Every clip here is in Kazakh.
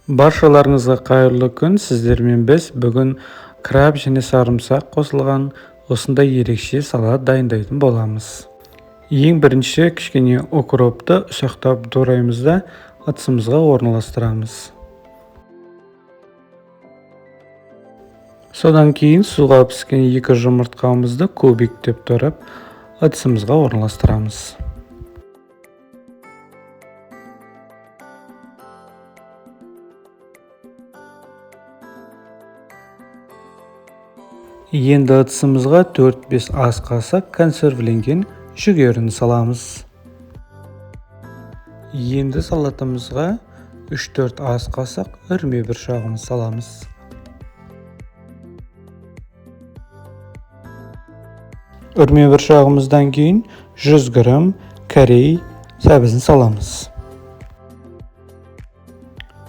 Баршаларыңызға қайырлы күн. Сіздермен біз бүгін краб және сарымсақ қосылған осындай ерекше салат дайындайтын боламыз. Ең бірінші кішкене укропты ұсақтап doğраймыз да ыдысымызға орналастырамыз. Содан кейін суға піскен 2 жұмыртқамызды кубиктеп doğрап ыдысымызға орналастырамыз. Енді ыдысымызға 4-5 ас қасық консервіленген жүгеріні саламыз. Енді салатымызға 3-4 ас қасық үрме бұршағымыз саламыз. Үрме бұршағымыздан кейін 100 грамм корей сәбізін саламыз.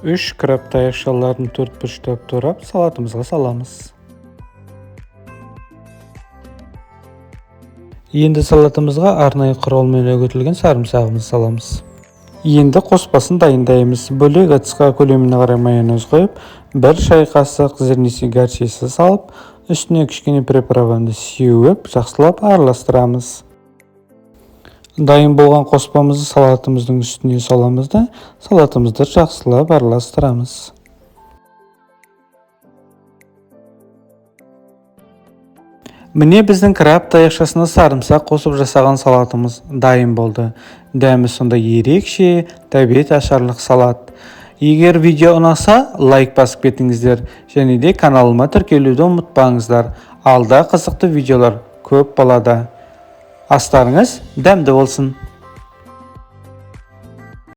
3 краб таяқшаларын 4 бұрыштап doğрап салатымызға саламыз. Енді салатымызға арнайы құралмен өгетілген сарымсағымызды саламыз. Енді қоспасын дайындаймыз. Бөлек ыдысқа көлеміне қарай майонез қойып, 1 шай қасық зернесі горчица салып, үстіне кішкене приправаны сеуіп, жақсылап араластырамыз. Дайын болған қоспамызды салатымыздың үстіне саламыз да, салатымызды жақсылап араластырамыз. Міне біздің краб таяқшасына сарымсақ қосып жасаған салатымыз дайын болды. Дәмі сонда ерекше, тәбет ашарлық салат. Егер видео ұнаса, лайк басып кетіңіздер, және де каналыма тіркелуді ұмытпаңыздар. Алда қызықты видеолар көп болады. Астарыңыз дәмді болсын.